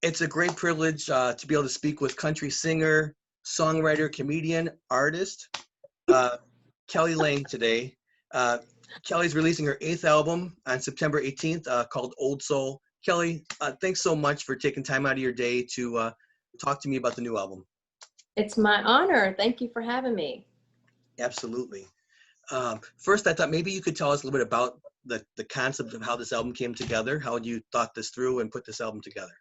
It's a great privilege to be able to speak with country singer, songwriter, comedian, artist, uh, Kelly Lane today. Uh, Kelly's releasing her 8th album on September 18th called Old Soul. Kelly, thanks so much for taking time out of your day to talk to me about the new album. It's my honor. Thank you for having me. Absolutely. First, I thought maybe you could tell us a little bit about the concept of how this album came together, how you thought this through and put this album together.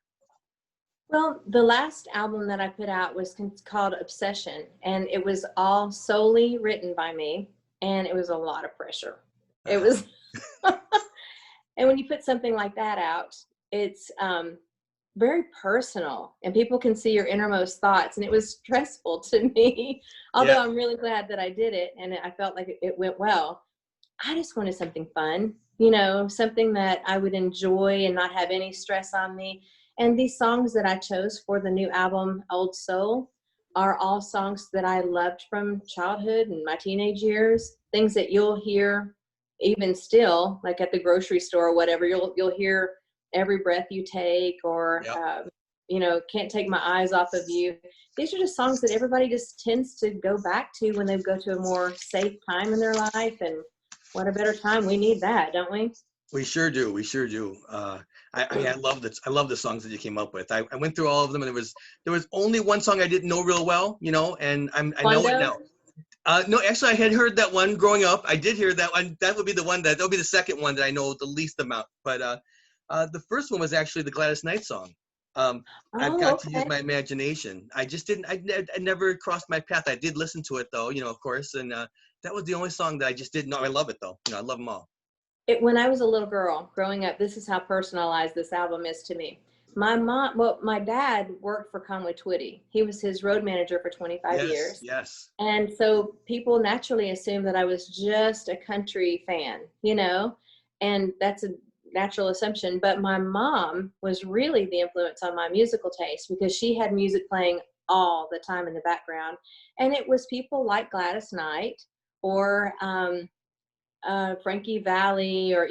Well, the last album that I put out was called Obsession, and it was all solely written by me, and it was a lot of pressure. It was, and when you put something like that out, it's very personal, and people can see your innermost thoughts, and it was stressful to me, although Yeah. I'm really glad that I did it, and I felt like it went well. I just wanted something fun, something that I would enjoy and not have any stress on me. And these songs that I chose for the new album, Old Soul, are all songs that I loved from childhood and my teenage years, things that you'll hear even still, like at the grocery store or whatever. You'll hear Every Breath You Take, or, Can't Take My Eyes Off of You. These are just songs that everybody just tends to go back to when they go to a more safe time in their life. And what a better time. We need that, don't we? We sure do. We sure do. I love this. I love the songs that you came up with. I went through all of them, and there was only one song I didn't know real well, and I know it now. No, actually, I had heard that one growing up. I did hear that one. That would be that'll be the second one that I know the least amount. But the first one was actually the Gladys Knight song. I've got to use my imagination. I just didn't. I never crossed my path. I did listen to it though, of course, and that was the only song that I just didn't know. I love it though. I love them all. When I was a little girl growing up, this is how personalized this album is to me. My dad worked for Conway Twitty. He was his road manager for 25 years. Yes. And so people naturally assumed that I was just a country fan, and that's a natural assumption. But my mom was really the influence on my musical taste, because she had music playing all the time in the background. And it was people like Gladys Knight, or Frankie Valli, or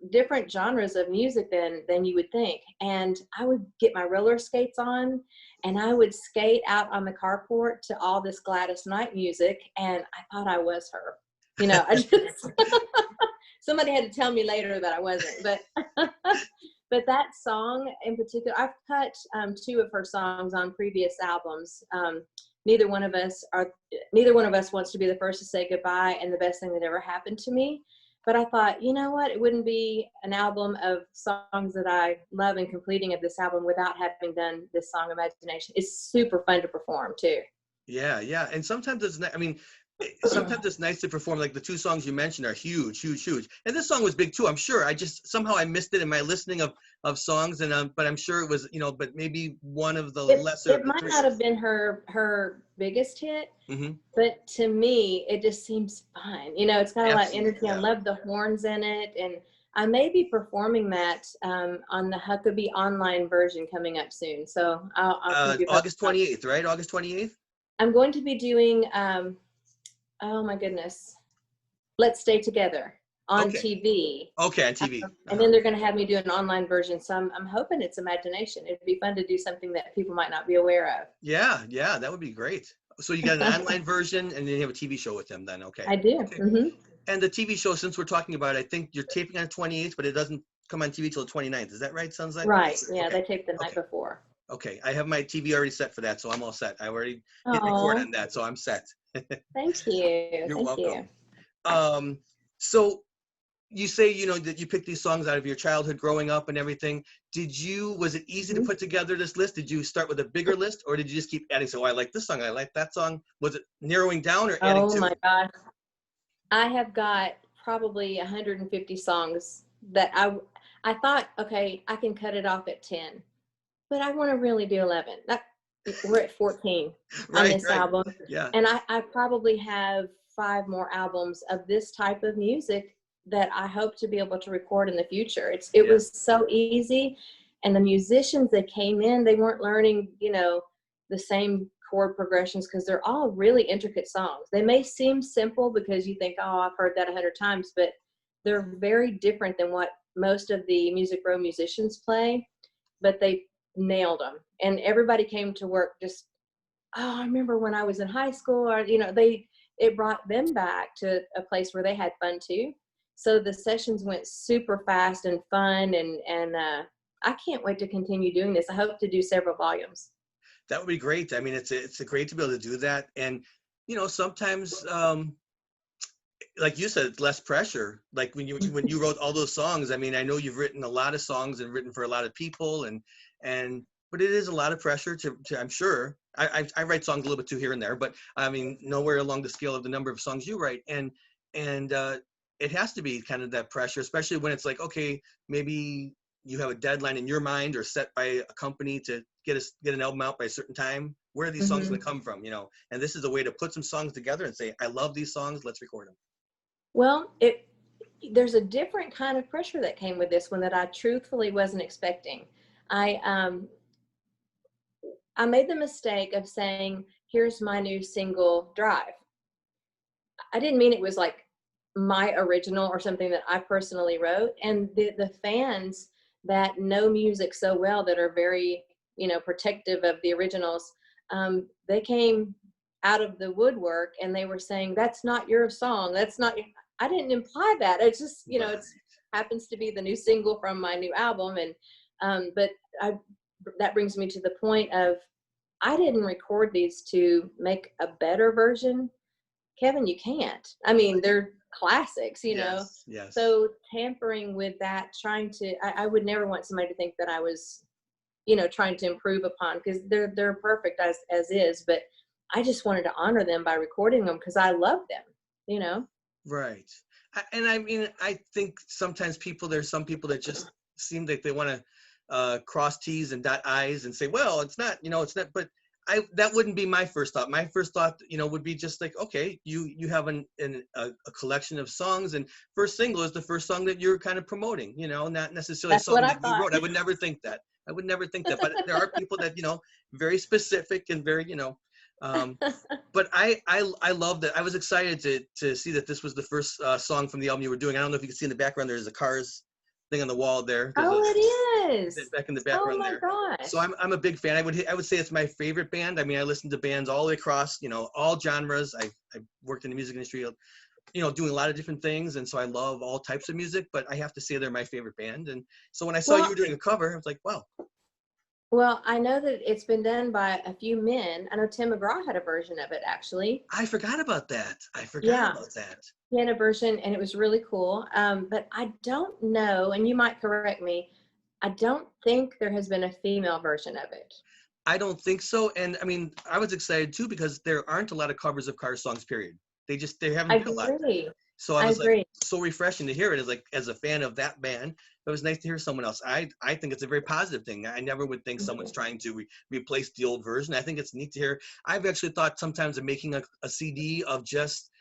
different genres of music than you would think. And I would get my roller skates on, and I would skate out on the carport to all this Gladys Knight music, and I thought I was her. I just somebody had to tell me later that I wasn't, but that song in particular, I've cut 2 of her songs on previous albums. Neither one of us wants to be the first to say goodbye and the best thing that ever happened to me. But I thought, you know what? It wouldn't be an album of songs that I love and completing of this album without having done this song, Imagination. It's super fun to perform too. Yeah. And sometimes sometimes it's nice to perform. Like the 2 songs you mentioned are huge. And this song was big too, I'm sure. I just somehow I missed it in my listening of songs, and but I'm sure it was, but maybe one of the lesser. It might not have been her biggest hit, mm-hmm. But to me, it just seems fun. It's got a lot of energy. Yeah. I love the horns in it, and I may be performing that on the Huckabee online version coming up soon. So I'll August 28th, right? August 28th. I'm going to be doing. Oh my goodness, Let's Stay Together on TV. Okay, on TV. And then they're going to have me do an online version. So I'm hoping it's Imagination. It'd be fun to do something that people might not be aware of. Yeah, that would be great. So you got an online version, and then you have a TV show with them then, okay. I do. Okay. Mm-hmm. And the TV show, since we're talking about it, I think you're taping on the 28th, but it doesn't come on TV till the 29th. Is that right, sounds like? Right, yeah, they tape the night before. Okay, I have my TV already set for that, so I'm all set. I already hit record on that, so I'm set. Thank you. You're welcome. So you say, that you picked these songs out of your childhood growing up and everything. Was it easy to put together this list? Did you start with a bigger list, or did you just keep adding? So I like this song, I like that song. Was it narrowing down or adding to? Oh my gosh. I have got probably 150 songs that I thought, okay, I can cut it off at 10, but I want to really do 11. We're at 14 on this album. Yeah. And I probably have 5 more albums of this type of music that I hope to be able to record in the future. It was so easy. And the musicians that came in, they weren't learning, the same chord progressions, because they're all really intricate songs. They may seem simple because you think, oh, I've heard that 100 times, but they're very different than what most of the Music Row musicians play. But they nailed them. And everybody came to work just, oh, I remember when I was in high school, or, it brought them back to a place where they had fun too. So the sessions went super fast and fun, and I can't wait to continue doing this. I hope to do several volumes. That would be great. I mean, it's a great to be able to do that. And, sometimes, like you said, it's less pressure. Like when you wrote all those songs, I mean, I know you've written a lot of songs and written for a lot of people, but it is a lot of pressure to I'm sure. I write songs a little bit too here and there, but I mean, nowhere along the scale of the number of songs you write. And it has to be kind of that pressure, especially when it's like, okay, maybe you have a deadline in your mind or set by a company to get an album out by a certain time. Where are these songs going to come from? And this is a way to put some songs together and say, I love these songs, let's record them. Well, there's a different kind of pressure that came with this one that I truthfully wasn't expecting. I made the mistake of saying, here's my new single, Drive. I didn't mean it was like my original or something that I personally wrote. And the fans that know music so well, that are very, protective of the originals, they came out of the woodwork and they were saying, that's not your song. That's not your, I didn't imply that. It's just, it happens to be the new single from my new album. And, that brings me to the point of, I didn't record these to make a better version. Kevin, you can't. I mean, they're classics, Yes, yes. So tampering with that, I would never want somebody to think that I was, trying to improve upon, because they're perfect as is. But I just wanted to honor them by recording them because I love them, Right. And I mean, I think sometimes there's some people that just seem like they want to cross T's and dot I's and say, well, it's not, it's not, but that wouldn't be my first thought. My first thought, would be just like, okay, you have a collection of songs, and first single is the first song that you're kind of promoting, not necessarily That's a song that what I you wrote. I would never think that. But there are people that, very specific and very, but I love that. I was excited to see that this was the first song from the album you were doing. I don't know if you can see in the background, there's a Cars thing on the wall there. It is. Back in the background there. Oh my gosh. So I'm a big fan. I would say it's my favorite band. I mean, I listen to bands all the way across, all genres. I worked in the music industry, doing a lot of different things, and so I love all types of music. But I have to say they're my favorite band. And so when I saw you were doing a cover, I was like, wow. Well, I know that it's been done by a few men. I know Tim McGraw had a version of it, actually. I forgot about that. He had a version, and it was really cool. But I don't know, and you might correct me, I don't think there has been a female version of it. I don't think so. And I mean, I was excited too, because there aren't a lot of covers of Cars songs, period. They haven't been a lot. So I was like, so refreshing to hear it as a fan of that band. It was nice to hear someone else. I think it's a very positive thing. I never would think someone's trying to replace the old version. I think it's neat to hear. I've actually thought sometimes of making a CD of just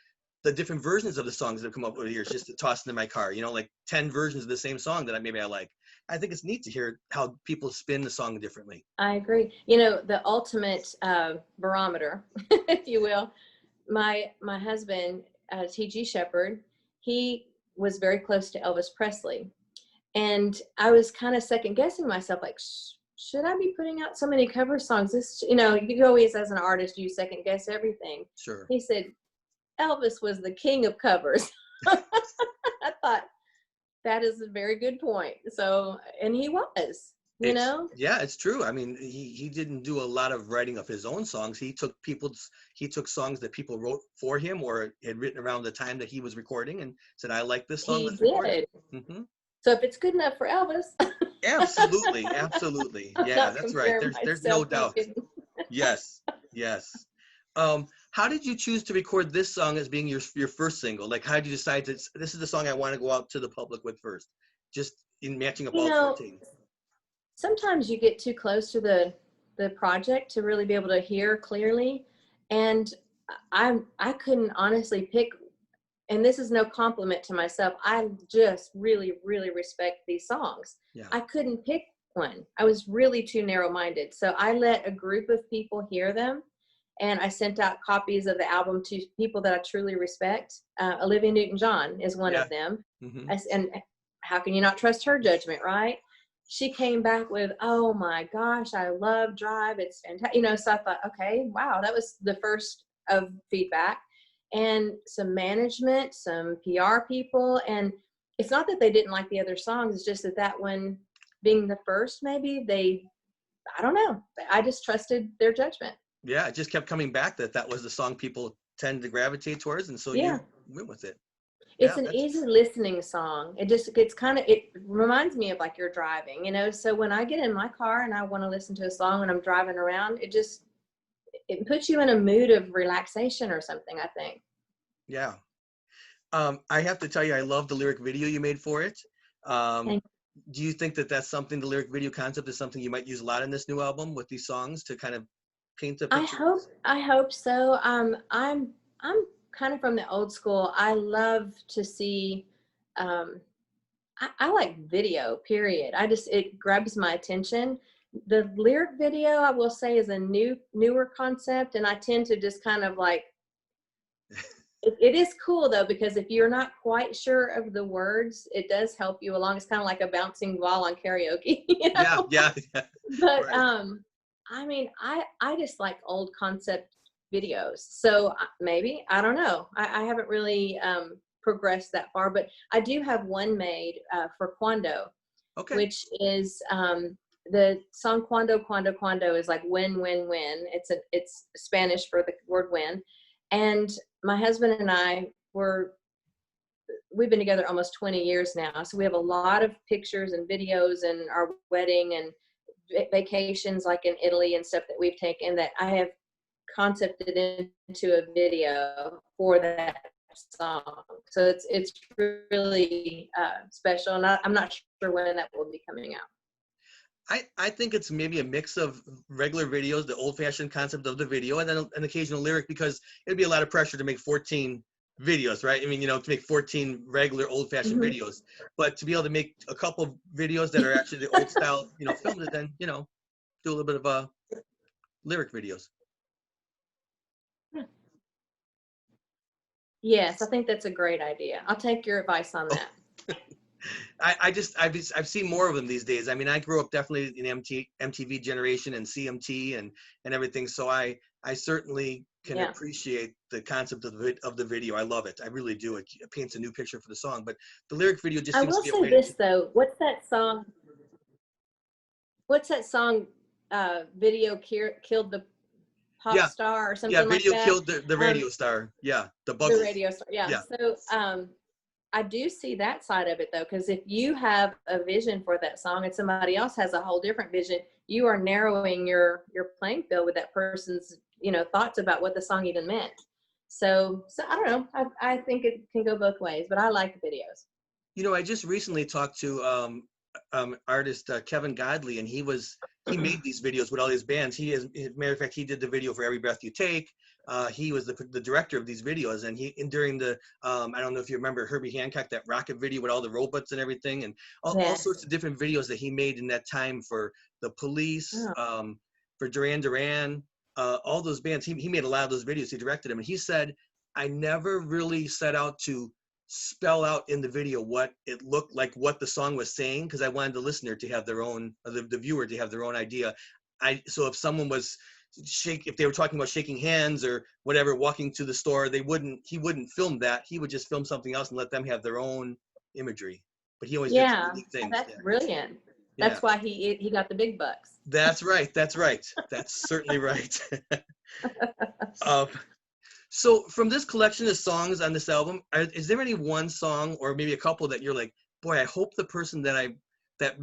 the different versions of the songs that have come up over the years, just to toss into my car, like 10 versions of the same song that maybe I like. I think it's neat to hear how people spin the song differently. I agree. The ultimate barometer, if you will, my husband, T.G. Shepherd, he was very close to Elvis Presley. And I was kind of second guessing myself, like, should I be putting out so many cover songs? This, you always, as an artist, you second guess everything. Sure. He said, Elvis was the king of covers. I thought, that is a very good point. So, and he was, Yeah, it's true. I mean, he didn't do a lot of writing of his own songs. He took songs that people wrote for him or had written around the time that he was recording and said, I like this song. Let's record it. Mm-hmm. So if it's good enough for Elvis. Absolutely. Yeah, that's right. There's no doubt. Yes. How did you choose to record this song as being your first single? Like, how did you decide this is the song I want to go out to the public with first? Just in matching up all 14. Sometimes you get too close to the project to really be able to hear clearly. And I couldn't honestly pick, and this is no compliment to myself, I just really, really respect these songs. Yeah. I couldn't pick one. I was really too narrow-minded. So I let a group of people hear them, and I sent out copies of the album to people that I truly respect. Olivia Newton-John is one of them. Mm-hmm. And how can you not trust her judgment, right? she came back with, "Oh my gosh, I love Drive. It's fantastic." So I thought, okay, wow, that was the first of feedback. And some management, some PR people. And it's not that they didn't like the other songs, it's just that one being the first, maybe I don't know. I just trusted their judgment. Yeah, it just kept coming back that was the song people tend to gravitate towards, and so Yeah. you went with it. It's Yeah, an that's easy listening song. It reminds me of like you're driving, so when I get in my car and I want to listen to a song when I'm driving around, it puts you in a mood of relaxation or something, I think. yeah. I have to tell you, I love the lyric video you made for it. Um, Thank do you think that that's something, the lyric video concept is something you might use a lot in this new album with these songs to kind of paint a picture? I hope so. I'm kind of from the old school. I love to see um I like video, period. It grabs my attention. The lyric video, I will say, is a newer concept, and I tend to just kind of like, it is cool though, because if you're not quite sure of the words, it does help you along. It's kind of like a bouncing ball on karaoke, Yeah, yeah, yeah. But Right. I mean, I just like old concept videos. So maybe, I don't know. I haven't really progressed that far, but I do have one made for Quando, Okay. which is the song Cuando, Cuando, Cuando is like win, win, win. It's Spanish for the word win. And my husband and I we've been together almost 20 years now. So we have a lot of pictures and videos and our wedding and vacations like in Italy and stuff that we've taken that I have concepted into a video for that song. So it's really special, and I'm not sure when that will be coming out. I think it's maybe a mix of regular videos, the old-fashioned concept of the video, and then an occasional lyric, because it'd be a lot of pressure to make 14 videos, right? I mean, to make 14 regular old-fashioned Mm-hmm. videos, but to be able to make a couple of videos that are actually the old style, filmed, and then, do a little bit of lyric videos. Yes, I think that's a great idea. I'll take your advice on that. I've seen more of them these days. I mean, I grew up definitely in MTV generation and CMT and everything. So I certainly can appreciate the concept of the video. I love it. I really do. It paints a new picture for the song. But the lyric video just I seems will to be a say way this though. What's that song? Video killed the pop Yeah, star or yeah. something like Video that. killed the radio star. Yeah, the The Buggles. radio star. Yeah. Yeah. So I do see that side of it though, because if you have a vision for that song and somebody else has a whole different vision, you are narrowing your playing field with that person's thoughts about what the song even meant. So I don't know. I think it can go both ways, but I like the videos. I just recently talked to artist Kevin Godley, and he made these videos with all these bands. As a matter of fact, he did the video for Every Breath You Take. He was the director of these videos, and during the I don't know if you remember Herbie Hancock, that Rocket video with all the robots and everything, and all sorts of different videos that he made in that time for the Police, for Duran Duran, all those bands. He made a lot of those videos. He directed them, and he said, I never really set out to spell out in the video what it looked like, what the song was saying, because I wanted the listener to have their own, the viewer to have their own idea. So if someone was if they were talking about shaking hands or whatever, walking to the store, he wouldn't film that. He would just film something else and let them have their own imagery. But he always did some unique things. That's brilliant. That's why he got the big bucks. That's right. That's certainly right. So from this collection of songs on this album, is there any one song or maybe a couple that you're like, boy, I hope the person that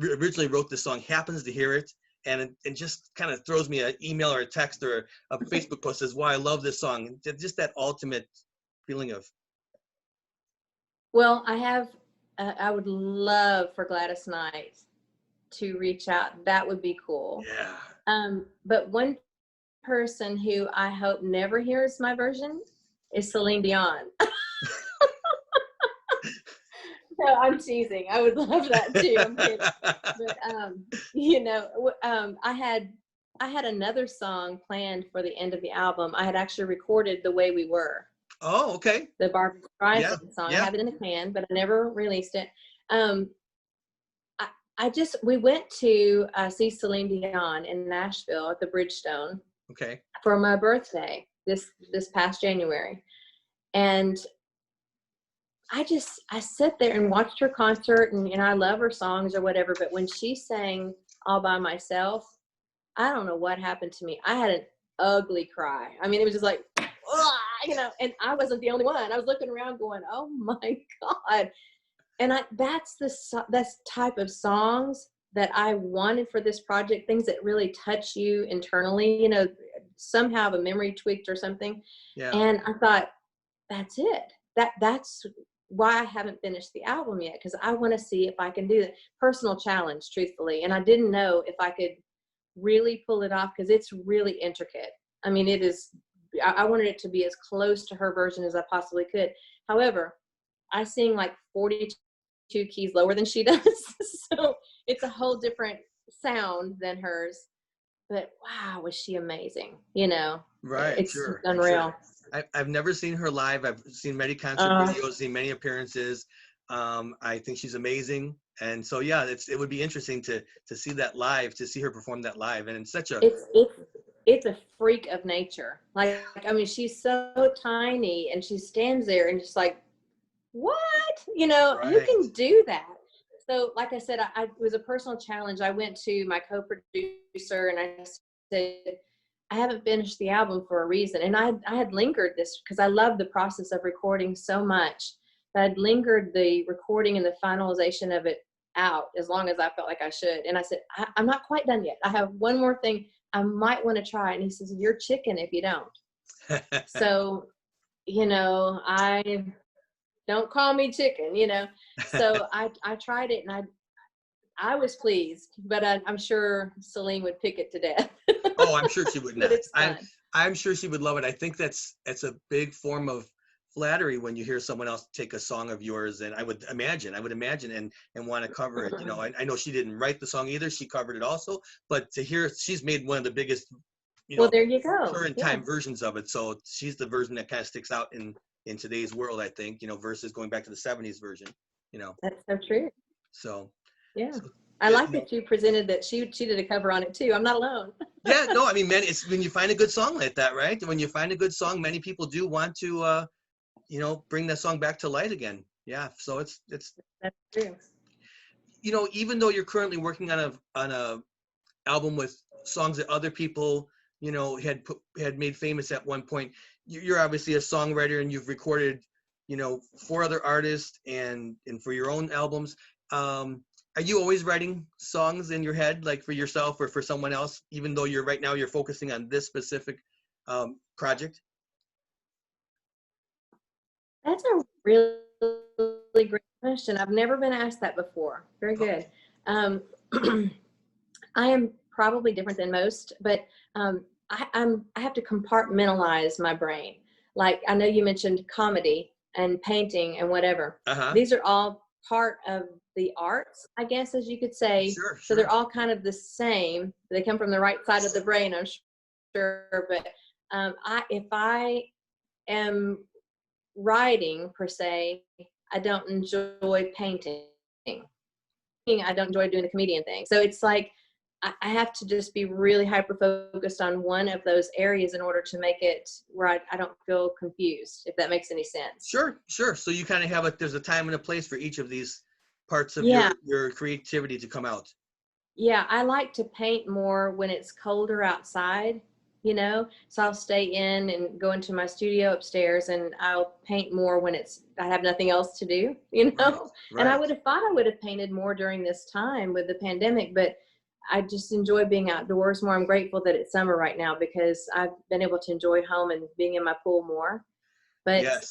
originally wrote this song happens to hear it and just kind of throws me an email or a text or a Facebook post says, why I love this song. Just that ultimate feeling of. Well, I would love for Gladys Knight to reach out. That would be cool. Yeah. But one person who I hope never hears my version is Celine Dion. No, I'm teasing. I would love that too. I'm kidding. But I had another song planned for the end of the album. I had actually recorded The Way We Were. Oh, okay. The Barbra Streisand song. I have it in the can, but I never released it. we went to see Celine Dion in Nashville at the Bridgestone Okay. for my birthday this past January. And I sit there and watched her concert, and I love her songs or whatever, but when she sang All by Myself, I don't know what happened to me. I had an ugly cry. I mean, it was just like, and I wasn't the only one. I was looking around going, oh my God. And that's type of songs that I wanted for this project, things that really touch you internally, somehow have a memory tweaked or something. Yeah. And I thought, that's it. That's why I haven't finished the album yet, because I want to see if I can do it. Personal challenge, truthfully. And I didn't know if I could really pull it off, because it's really intricate. I mean, it is, I wanted it to be as close to her version as I possibly could. However, I sing like 42 keys lower than she does. So it's a whole different sound than hers. But wow, was she amazing. Right. It's Sure. unreal. Sure. I've never seen her live. I've seen many concert videos, seen many appearances. I think she's amazing. And so, yeah, it would be interesting to see that live, to see her perform that live. And it's such a, it's a freak of nature. Like, I mean, she's so tiny and she stands there and just like, what? Right. Who can do that? So, like I said, it was a personal challenge. I went to my co-producer and I said, I haven't finished the album for a reason. And I had lingered this because I love the process of recording so much. But I'd lingered the recording and the finalization of it out as long as I felt like I should. And I said, I'm not quite done yet. I have one more thing I might want to try. And he says, you're chicken if you don't. So, I don't call me chicken, So I tried it and I was pleased, but I'm sure Celine would pick it to death. Oh, I'm sure she would not. It's fun. I'm sure she would love it. I think that's a big form of flattery when you hear someone else take a song of yours, and I would imagine and want to cover it. I know she didn't write the song either. She covered it also, but to hear she's made one of the biggest, well, there you go. current time versions of it. So she's the version that kind of sticks out in today's world, I think, versus going back to the 70s version, That's so true. So, yeah. So, I like that you presented that she did a cover on it too. I'm not alone. Yeah, no, I mean, it's when you find a good song like that, right? When you find a good song, many people do want to, bring that song back to light again. Yeah, so it's. That's true. Even though you're currently working on a album with songs that other people, had made famous at one point, you're obviously a songwriter and you've recorded, for other artists and for your own albums. Are you always writing songs in your head, like for yourself or for someone else, even though right now you're focusing on this specific project? That's a really great question. I've never been asked that before. Very good. I am probably different than most, but I have to compartmentalize my brain. Like, I know you mentioned comedy and painting and whatever. These are all part of the arts, I guess, as you could say. Sure. So they're all kind of the same. They come from the right side of the brain, I'm sure. But if I am writing per se, I don't enjoy painting. I don't enjoy doing the comedian thing. So it's like I have to just be really hyper focused on one of those areas in order to make it where I don't feel confused, if that makes any sense. Sure. So you kind of have there's a time and a place for each of these parts of your creativity to come out. Yeah, I like to paint more when it's colder outside, so I'll stay in and go into my studio upstairs and I'll paint more when I have nothing else to do, Right. And I would have thought I would have painted more during this time with the pandemic, but I just enjoy being outdoors more. I'm grateful that it's summer right now because I've been able to enjoy home and being in my pool more. But yes.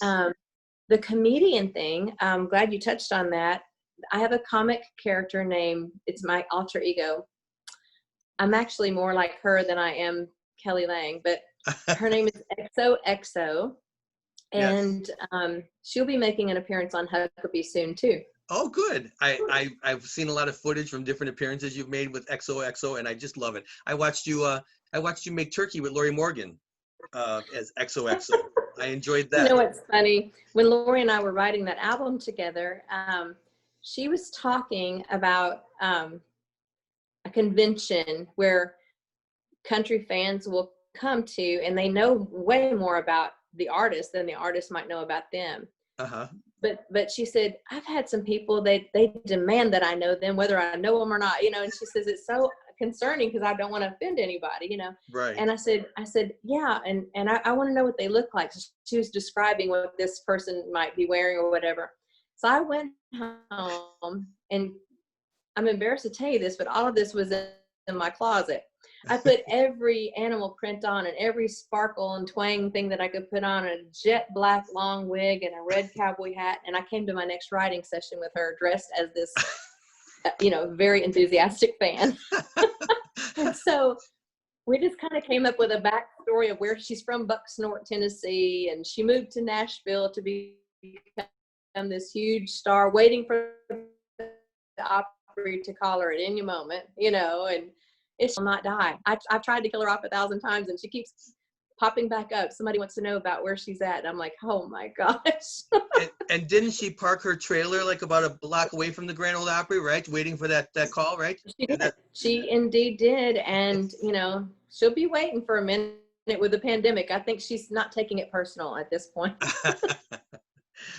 The comedian thing, I'm glad you touched on that. I have a comic character named, it's my alter ego. I'm actually more like her than I am Kelly Lang, but her name is XOXO. And she'll be making an appearance on Huckabee soon too. Oh, good. I've seen a lot of footage from different appearances you've made with XOXO, and I just love it. I watched you make turkey with Lori Morgan as XOXO. I enjoyed that. What's funny? When Lori and I were writing that album together, she was talking about a convention where country fans will come to, and they know way more about the artist than the artist might know about them. Uh-huh. But she said, I've had some people, they demand that I know them, whether I know them or not, you know, and she says, it's so concerning because I don't want to offend anybody, you know. Right. And I said, yeah, and I want to know what they look like. She was describing what this person might be wearing or whatever. So I went home, and I'm embarrassed to tell you this, but all of this was in my closet. I put every animal print on and every sparkle and twang thing that I could put on, a jet black long wig and a red cowboy hat. And I came to my next writing session with her dressed as this, you know, very enthusiastic fan. And so we just kind of came up with a backstory of where she's from, Bucksnort, Tennessee, and she moved to Nashville to become this huge star, waiting for the Opry to call her at any moment, you know, and it shall not die. I've tried to kill her off 1,000 times, and she keeps popping back up. Somebody wants to know about where she's at. And I'm like, oh my gosh. and didn't she park her trailer like about a block away from the Grand Ole Opry, right? Waiting for that call, right? She did. She indeed did. And, you know, she'll be waiting for a minute with the pandemic. I think she's not taking it personal at this point.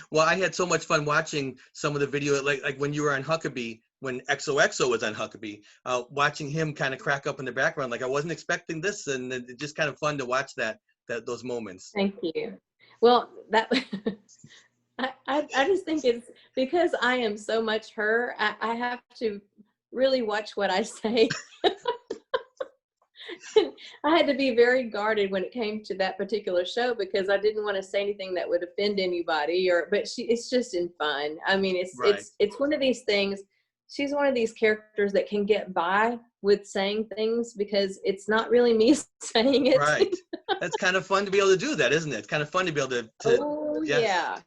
Well, I had so much fun watching some of the video, like when you were on Huckabee, when XOXO was on Huckabee, watching him kind of crack up in the background. Like I wasn't expecting this, and it's just kind of fun to watch those moments. Thank you. Well, that I just think it's because I am so much her. I have to really watch what I say. I had to be very guarded when it came to that particular show because I didn't want to say anything that would offend anybody. But it's just in fun. I mean, it's one of these things. She's one of these characters that can get by with saying things because it's not really me saying it. Right. That's kind of fun to be able to do that, isn't it? It's kind of fun to be able to oh, yeah.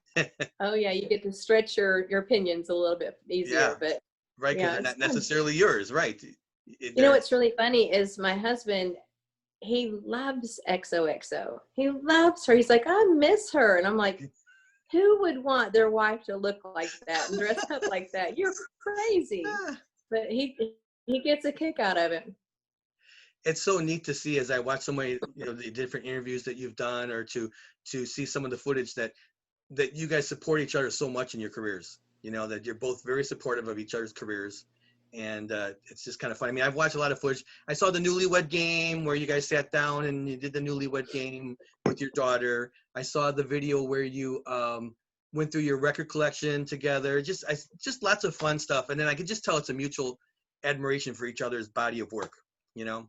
Oh, yeah. You get to stretch your opinions a little bit easier. Yeah. But right, because they're not necessarily yours, right? You know what's really funny is my husband, he loves XOXO. He loves her. He's like, I miss her. And I'm like, who would want their wife to look like that and dress up like that? You're crazy. But he gets a kick out of it. It's so neat to see as I watch so many, you know, the different interviews that you've done, or to see some of the footage that you guys support each other so much in your careers. You know, that you're both very supportive of each other's careers. And it's just kind of fun. I mean, I've watched a lot of footage. I saw the Newlywed Game where you guys sat down and you did the Newlywed Game with your daughter. I saw the video where you went through your record collection together. Just lots of fun stuff. And then I could just tell it's a mutual admiration for each other's body of work, you know?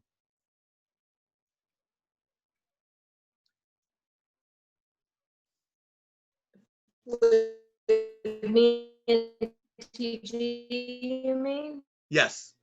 With me and TG, you mean? Yes.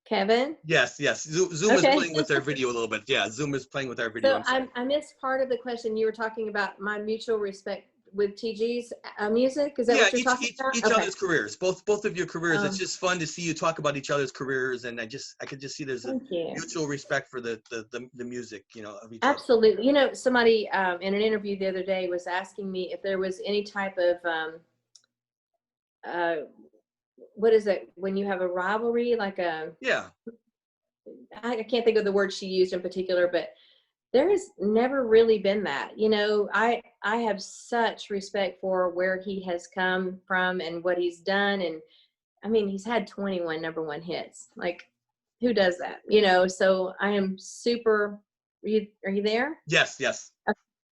Kevin? Yes. Zoom is playing with our video a little bit. Yeah, Zoom is playing with our video. So I missed part of the question. You were talking about my mutual respect with TG's music. Is that what you're talking about? Each other's careers, both of your careers. It's just fun to see you talk about each other's careers, and I could just see there's a mutual respect for the music, you know, of each other. Absolutely. You know, somebody in an interview the other day was asking me if there was any type of what is it when you have a rivalry, like a I can't think of the word she used in particular, but there has never really been that. You know, I have such respect for where he has come from and what he's done. And I mean, he's had 21 #1 hits. Like, who does that? You know, so I am super, are you there? Yes.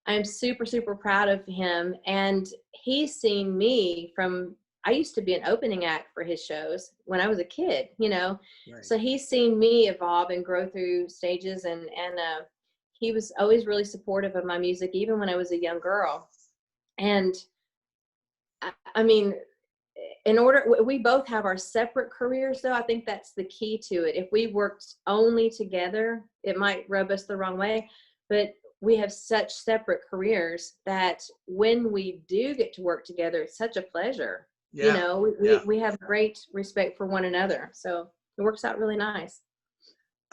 I am super, super proud of him. And he's seen me from, I used to be an opening act for his shows when I was a kid, you know, so he's seen me evolve and grow through stages. And he was always really supportive of my music, even when I was a young girl. And I mean, we both have our separate careers, though. I think that's the key to it. If we worked only together, it might rub us the wrong way. But we have such separate careers that when we do get to work together, it's such a pleasure. You Yeah. know, Yeah. we have great respect for one another. So it works out really nice.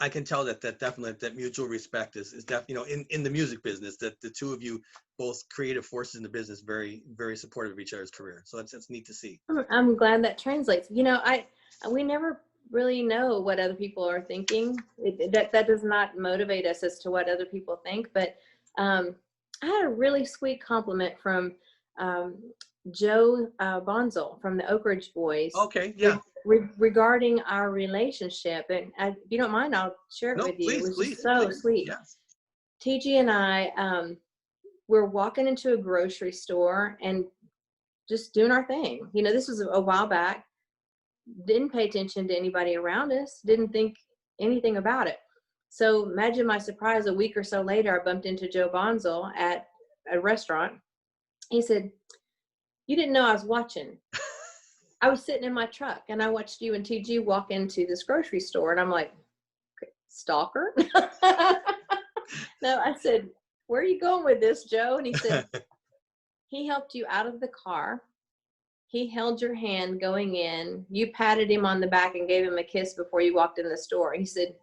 I can tell that definitely that mutual respect is definitely, you know, in the music business, that the two of you, both creative forces in the business, very supportive of each other's career. So that's neat to see. I'm glad that translates. You know, we never really know what other people are thinking. That does not motivate us as to what other people think. But I had a really sweet compliment from um, Joe Bonzel from the Oak Ridge Boys Okay. Yeah. regarding our relationship. And if you don't mind, I'll share it No, with you. It please, was just please, so please. sweet. Yes. TG and I were walking into a grocery store and just doing our thing. You know, this was a while back. Didn't pay attention to anybody around us, didn't think anything about it. So imagine my surprise, a week or so later, I bumped into Joe Bonzel at a restaurant. He said, "You didn't know I was watching. I was sitting in my truck and I watched you and TG walk into this grocery store." And I'm like, "Stalker?" No, I said, "Where are you going with this, Joe?" And he said, "He helped you out of the car. He held your hand going in. You patted him on the back and gave him a kiss before you walked in the store." He said,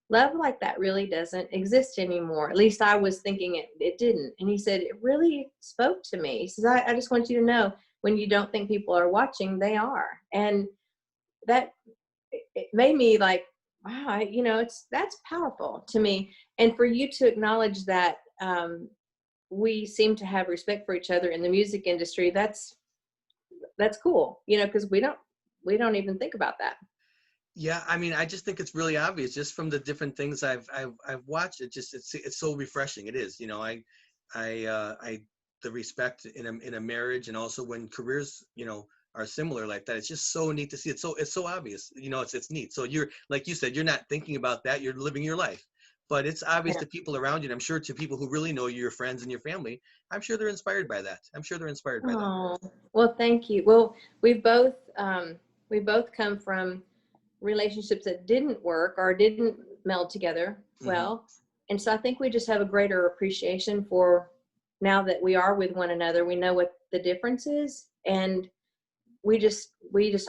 "Love like that really doesn't exist anymore. At least I was thinking it didn't." And he said, "It really spoke to me." He says, I just want you to know, when you don't think people are watching, they are." And that, it made me like, wow, you know, that's powerful to me. And for you to acknowledge that we seem to have respect for each other in the music industry, that's cool, you know, because we don't even think about that. Yeah, I mean, I just think it's really obvious just from the different things I've watched. It's so refreshing. It is, you know, I the respect in a marriage, and also when careers, you know, are similar like that. It's just so neat to see. It's so obvious. You know, it's neat. So you're, like you said, you're not thinking about that. You're living your life, but it's obvious Yeah. to people around you. And I'm sure to people who really know you, your friends and your family, I'm sure they're inspired by that. I'm sure they're inspired by that. Oh, well, thank you. Well, we both come from relationships that didn't work or didn't meld together Hmm. well. And so I think we just have a greater appreciation for, now that we are with one another, we know what the difference is. And we just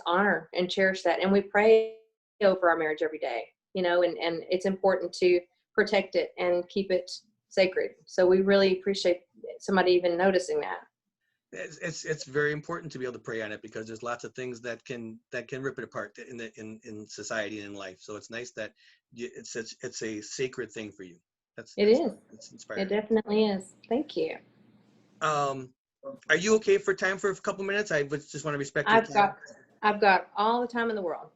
honor and cherish that. And we pray over our marriage every day, you know, and it's important to protect it and keep it sacred. So we really appreciate somebody even noticing that. It's very important to be able to pray on it, because there's lots of things that can rip it apart in society and in life. So it's nice that it's a sacred thing for you. That's It that's is. that's It inspiring. definitely is. Thank you. Um, are you okay for time for a couple minutes? I would just want to respect your I've time. got I've got all the time in the world.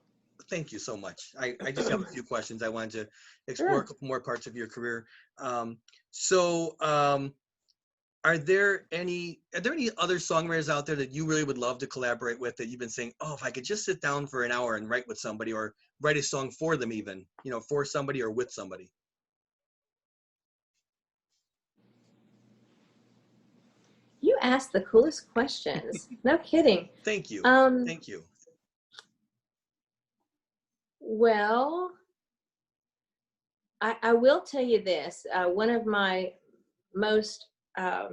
Thank you so much. I just have a few questions. I wanted to explore a Sure. couple more parts of your career. So, are there any other songwriters out there that you really would love to collaborate with, that you've been saying, oh, if I could just sit down for an hour and write with somebody, or write a song for them, even, you know, for somebody or with somebody? You ask the coolest questions. No kidding. Thank you. Um, Thank you. well, I will tell you this. One of my most uh,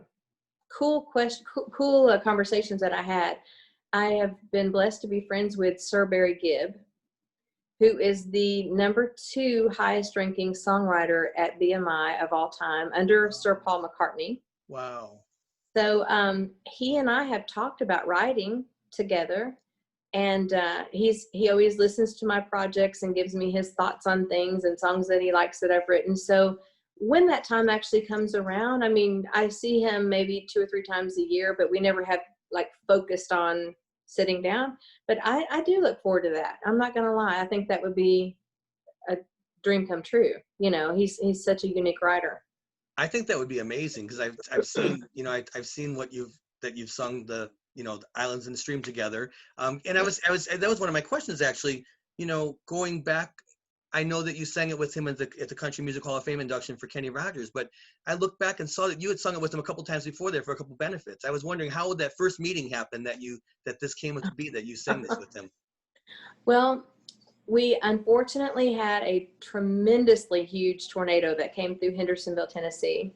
cool conversations that I have been blessed to be friends with Sir Barry Gibb, who is the #2 highest ranking songwriter at BMI of all time, under Sir Paul McCartney. Wow. So he and I have talked about writing together, and he always listens to my projects and gives me his thoughts on things and songs that he likes that I've written. So when that time actually comes around, I mean, I see him maybe 2 or 3 times a year, but we never have like focused on sitting down. But I do look forward to that. I'm not gonna lie. I think that would be a dream come true. You know, he's such a unique writer. I think that would be amazing, because I've seen, you know, I've seen what you've sung, the, you know, the Islands in the Stream together. And I was that was one of my questions, actually. You know, going back, I know that you sang it with him at the Country Music Hall of Fame induction for Kenny Rogers, but I looked back and saw that you had sung it with him a couple times before there for a couple benefits. I was wondering, how would that first meeting happen, that this came to be, that you sang this with him? Well, we unfortunately had a tremendously huge tornado that came through Hendersonville, Tennessee.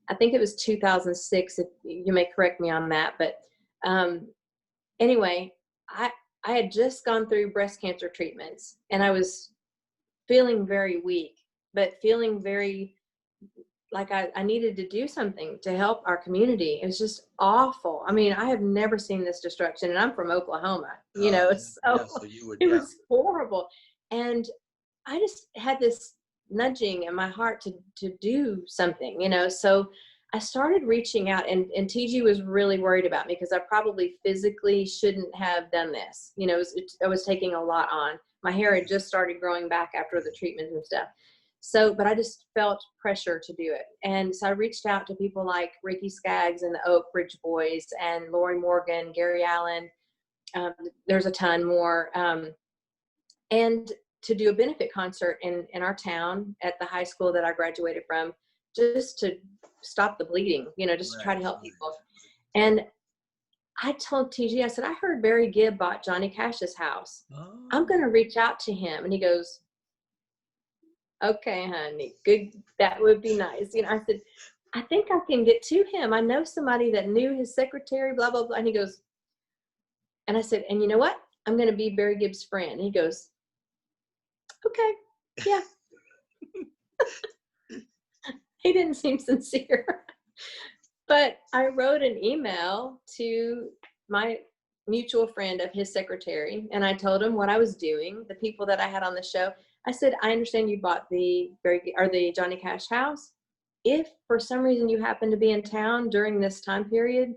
I think it was 2006, if you may correct me on that. But um, anyway, I I had just gone through breast cancer treatments, and I was feeling very weak, but feeling very like I needed to do something to help our community. It was just awful. I mean, I have never seen this destruction, and I'm from Oklahoma. You Oh, know, yeah, so yeah. So you would, it yeah. was horrible. And I just had this nudging in my heart to do something, you know. So I started reaching out, and TG was really worried about me because I probably physically shouldn't have done this. You know, I was taking a lot on. My hair had just started growing back after the treatment and stuff. So, but I just felt pressure to do it. And so I reached out to people like Ricky Skaggs and the Oak Ridge Boys and Lori Morgan, Gary Allen. Um, there's a ton more. And to do a benefit concert in our town at the high school that I graduated from, just to stop the bleeding, you know, just to try Right, to help right. people. And I told TG, I said, I heard Barry Gibb bought Johnny Cash's house. I'm Oh, going to reach out to him. And he goes, okay, honey, good. That would be nice. You know, I said, I think I can get to him. I know somebody that knew his secretary, blah, blah, blah. And he goes, and I said, and you know what? I'm going to be Barry Gibb's friend. And he goes, okay, yeah. He didn't seem sincere. But I wrote an email to my mutual friend of his secretary, and I told him what I was doing, the people that I had on the show. I said, I understand you bought the Johnny Cash house. If for some reason you happen to be in town during this time period,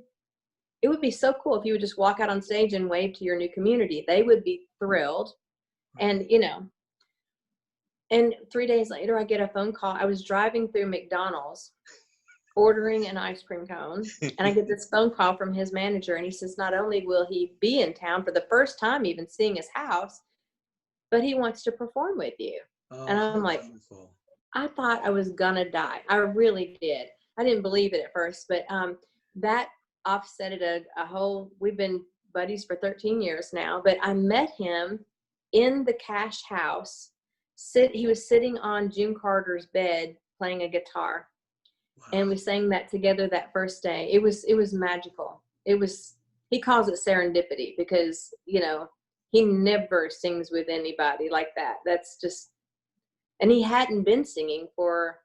it would be so cool if you would just walk out on stage and wave to your new community. They would be thrilled. And, right. you know, and 3 days later, I get a phone call. I was driving through McDonald's ordering an ice cream cone, and I get this phone call from his manager, and he says not only will he be in town for the first time even seeing his house, but he wants to perform with you. And Oh, how I'm like, wonderful. I thought I was gonna die. I really did. I didn't believe it at first, but that offsetted a whole. We've been buddies for 13 years now, but I met him in the Cash house. He was sitting on June Carter's bed playing a guitar, and Wow. we sang that together that first day. It was magical. He calls it serendipity because, you know, he never sings with anybody like that. That's just, and he hadn't been singing for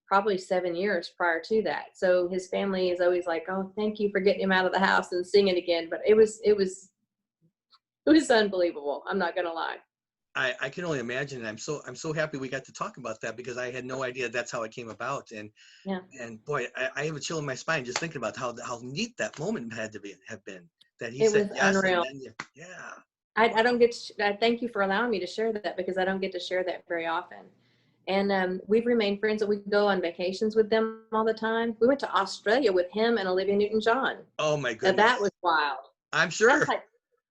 probably 7 years prior to that. So his family is always like, oh, thank you for getting him out of the house and singing again. But it was unbelievable. I'm not gonna lie. I can only imagine. And I'm so happy we got to talk about that because I had no idea that's how it came about. Yeah. And boy, I have a chill in my spine just thinking about how neat that moment had to have been that he It said was yes and unreal. then yeah. I don't get to, thank you for allowing me to share that because I don't get to share that very often. And we've remained friends. We go on vacations with them all the time. We went to Australia with him and Olivia Newton-John. Oh my Now that goodness. was wild. I'm That's sure. like,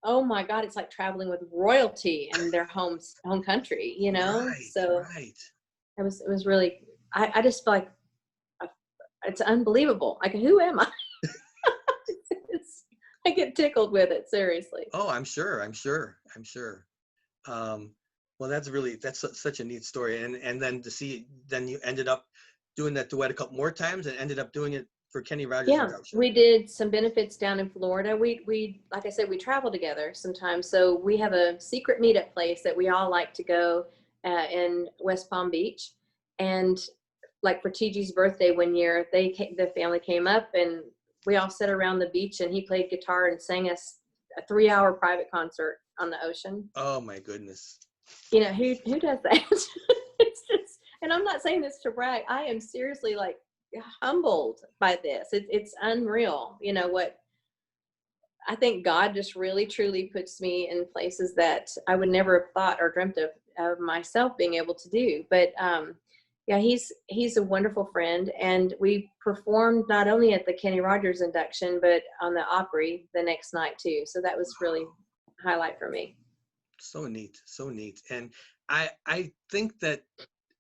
oh my God, it's like traveling with royalty in their home country, you know? Right, So right. it was really, I just feel like uh, it's unbelievable. Like, who am I? I get tickled with it, seriously. Oh, I'm sure. I'm sure. I'm sure. Um, well, that's such a neat story. And then to see, then you ended up doing that duet a couple more times and ended up doing it for Kenny Rogers Yeah, induction. we did some benefits down in Florida. We like I said, we travel together sometimes. So we have a secret meetup place that we all like to go in West Palm Beach. And like for TG's birthday one year, the family came up and we all sat around the beach and he played guitar and sang us a 3-hour private concert on the ocean. Oh my goodness. You know, who does that? It's just, and I'm not saying this to brag. I am seriously like humbled by this. It's unreal. You know what? I think God just really truly puts me in places that I would never have thought or dreamt of myself being able to do. But yeah, he's a wonderful friend, and we performed not only at the Kenny Rogers induction, but on the Opry the next night too. So that was really Wow. a highlight for me. So neat. So neat. And I think that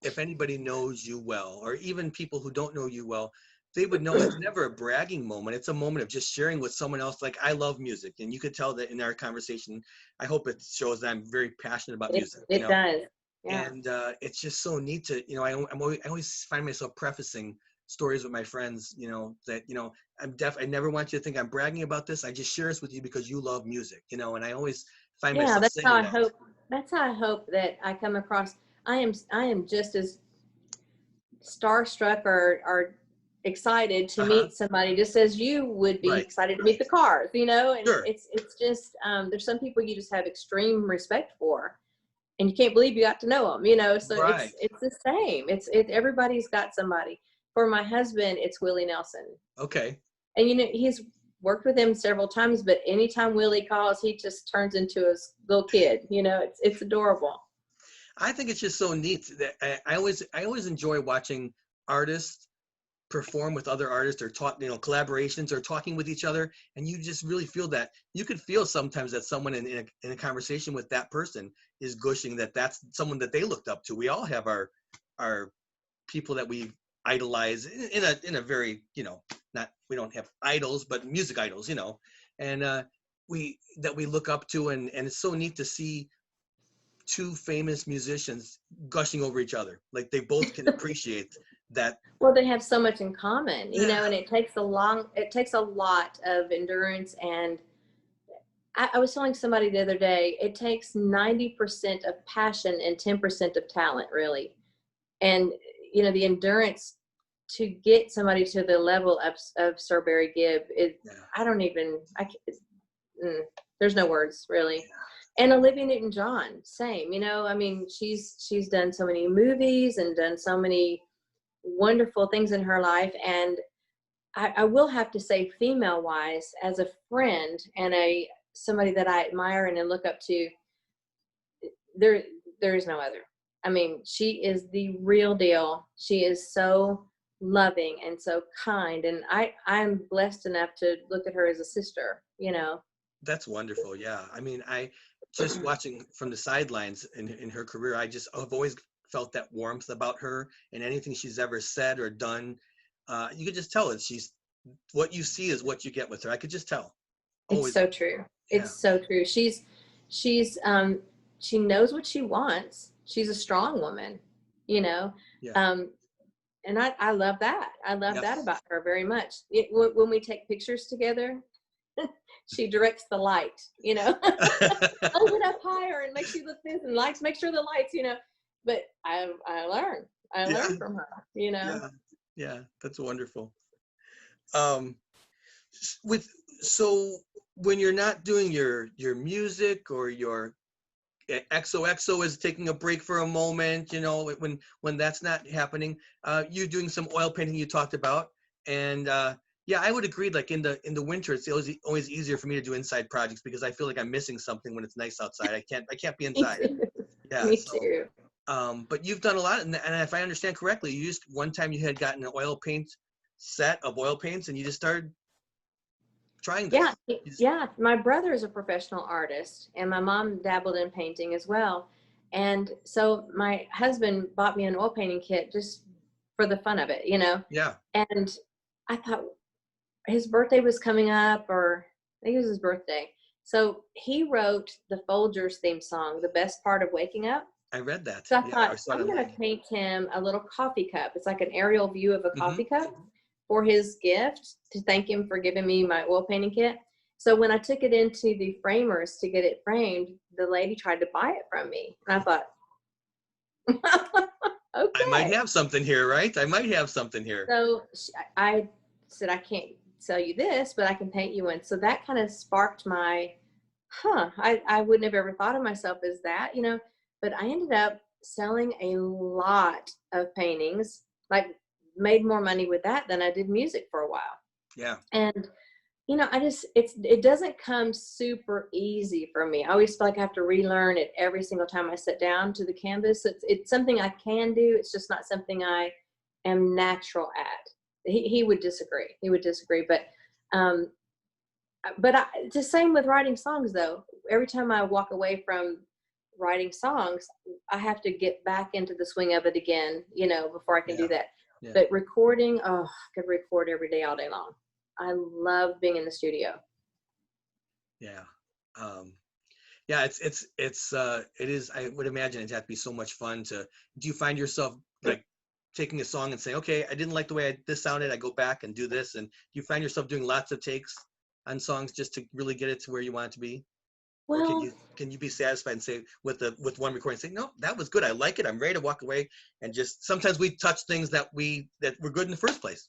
if anybody knows you well, or even people who don't know you well, they would know it's never a bragging moment. It's a moment of just sharing with someone else. Like, I love music, and you could tell that in our conversation. I hope it shows that I'm very passionate about It music, you it know. does. Yeah. And it's just so neat to, I always find myself prefacing stories with my friends, you know, that, you know, I never want you to think I'm bragging about this. I just share this with you because you love music, you know, and I always find Yeah, myself that's how saying I that. hope. That's how I hope that I come across. I am just as starstruck or excited to Uh-huh. meet somebody just as you would be Right. excited to meet the Cars, you know. And Sure. it's just there's some people you just have extreme respect for, and you can't believe you got to know them, you know. So Right. it's the same. It everybody's got somebody. For my husband, it's Willie Nelson, Okay. and you know he's worked with him several times, but anytime Willie calls, he just turns into a little kid. You know, it's adorable. I think it's just so neat that I always enjoy watching artists perform with other artists or talk, you know, collaborations or talking with each other, and you just really feel that. You could feel sometimes that someone in a conversation with that person is gushing that that's someone that they looked up to. We all have our people that we idolize in a very, you know, not, we don't have idols but music idols, you know, and we look up to, and it's so neat to see two famous musicians gushing over each other, like they both can appreciate that. Well, they have so much in common, you Yeah. know, and it takes a lot of endurance. And I was telling somebody the other day, it takes 90% of passion and 10% of talent, really. And, you know, the endurance to get somebody to the level of Sir Barry Gibb, Yeah. I don't even, there's no words really. And Olivia Newton-John, same, you know, I mean, she's done so many movies and done so many wonderful things in her life. And I will have to say, female wise, as a friend and somebody that I admire and look up to, there there is no other. I mean, she is the real deal. She is so loving and so kind, and I'm blessed enough to look at her as a sister, you know. That's wonderful. Yeah. I mean, I just watching from the sidelines in her career, I've always felt that warmth about her, and anything she's ever said or done. You could just tell it. She's, what you see is what you get with her. I could just tell. It's Always. so true. Yeah. It's so true. She's she knows what she wants. She's a strong woman, you know. Yeah. Um, and I love that. I love that Yes. about her very much. When we take pictures together, she directs the light, you know. Hold it up higher and make sure you look this and lights, make sure the lights, you know. But I Yeah. learn from her, you know. Yeah. Yeah. That's wonderful. Um, with so when you're not doing your music, or your XOXO is taking a break for a moment, you know, when that's not happening, you're doing some oil painting you talked about, and yeah, I would agree. Like in the winter, it's always easier for me to do inside projects because I feel like I'm missing something when it's nice outside. I can't be Me inside. too. Yeah. Me So, too. but you've done a lot, and if I understand correctly, you just one time you had gotten an oil paint set of oil paints, and you just started trying Yeah, this. You just, yeah. My brother is a professional artist, and my mom dabbled in painting as well. And so my husband bought me an oil painting kit just for the fun of it, you know. yeah. And I thought his birthday was coming up, or I think it was his birthday. So he wrote the Folgers theme song, "The Best Part of Waking Up." I read that. So I Yeah, I thought, saw it I'm going to online. paint him a little coffee cup. It's like an aerial view of a Hmm. coffee cup for his gift to thank him for giving me my oil painting kit. So when I took it into the framers to get it framed, the lady tried to buy it from me. And I thought, I might okay. have something here, right? I might have something here. So I said, I can't sell you this, but I can paint you one. So that kind of sparked my, I wouldn't have ever thought of myself as that, you know, but I ended up selling a lot of paintings, like made more money with that than I did music for a while. Yeah. And, you know, it doesn't come super easy for me. I always feel like I have to relearn it every single time I sit down to the canvas. It's something I can do. It's just not something I am natural at. He would disagree. He would disagree. Um, it's the same with writing songs, though. Every time I walk away from writing songs, I have to get back into the swing of it again, you know, before I can Yeah. do that. Yeah. But recording, I could record every day, all day long. I love being in the studio. Yeah. Um, yeah, it is, I would imagine it'd have to be so much fun to, do you find yourself like taking a song and saying, okay, I didn't like the way this sounded, I go back and do this? And do you find yourself doing lots of takes on songs just to really get it to where you want it to be? Or Well, can you be satisfied and say with one recording, say, no, that was good, I like it, I'm ready to walk away? And just sometimes we touch things that were good in the first place.